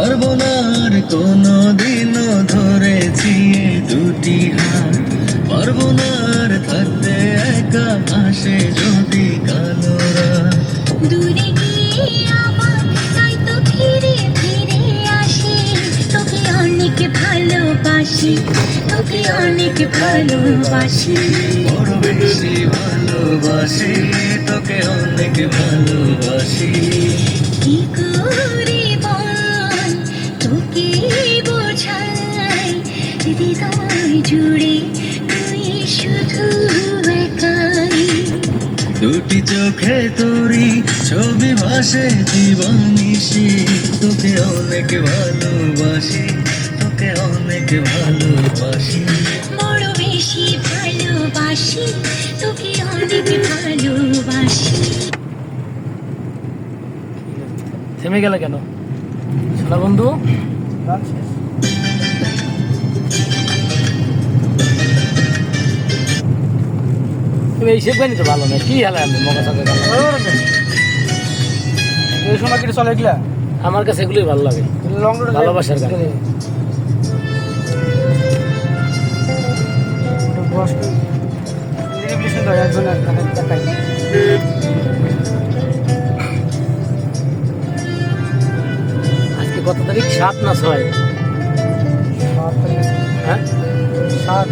ছাড়বো না আর কোনো দিনও ধরেছি এই দুটি হাত, পারবো না আর থাকতে একা আসে যদি কালো রাত। দূরে গিয়ে আমার তাই তো ফিরে ফিরে আসি, তোকে অনেক ভালোবাসি, তোকে অনেক ভালোবাসি, বড় বেশি ভালোবাসি, তোকে অনেক ভালোবাসি। কি করে বল তোকে বোঝাই, হৃদয় জুড়ে তুই শুধু একাই। দুটি চোখে তোরি ছবি ভাসে দিবানিশি, তোকে অনেক ভালোবাসি, তোকে অনেক ভালোবাসি, বড় বেশি ভালোবাসি, তোকে অনেক ভালোবাসি। থেমে গেলে কেন শোনা বন্ধু? তুমি এই শেখ তো ভালো না, কি হেলা আমি মগা সাথে এই সময় কি চলে এগুলা? আমার কাছে এগুলোই ভালো লাগে, লং রুট ভালোবাসার গান। আজকে কত তারিখ? 7 না 6? হ্যাঁ 7।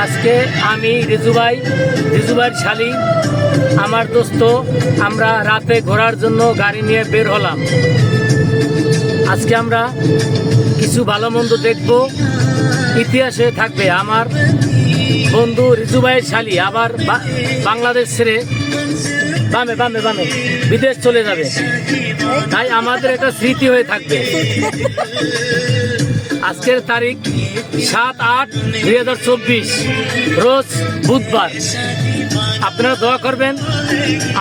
আজকে আমি রিজুভাইয়ের শালি, আমার দোস্ত, আমরা রাতে ঘোরার জন্য গাড়ি নিয়ে বের হলাম। আজকে আমরা কিছু ভালো মন্দ দেখব, ইতিহাসে থাকবে। আমার বন্ধু রিজুভাইয়ের শালি আবার বাংলাদেশ ছেড়ে বামে বামে বামে বিদেশ চলে যাবে, তাই আমাদের একটা স্মৃতি হয়ে থাকবে। আজকের তারিখ 7/8/2024, রোজ বুধবার। আপনারা দোয়া করবেন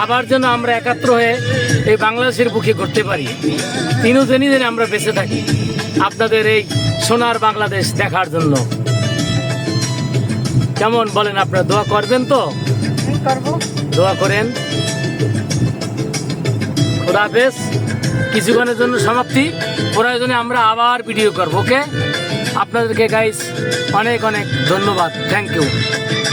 আবার যেন আমরা একাত্র হয়ে এই বাংলাদেশের বুকে করতে পারি, তিনজনই যেন আমরা বেঁচে থাকি আপনাদের এই সোনার বাংলাদেশ দেখার জন্য। কেমন বলেন? আপনারা দোয়া করবেন তো? দোয়া করেন। খোদা হাফেজ। কিছুক্ষণের জন্য সমাপ্তি, প্রয়োজনে আমরা আবার ভিডিও করবো। ওকে, আপনাদেরকে গাইস অনেক অনেক ধন্যবাদ, থ্যাংক ইউ।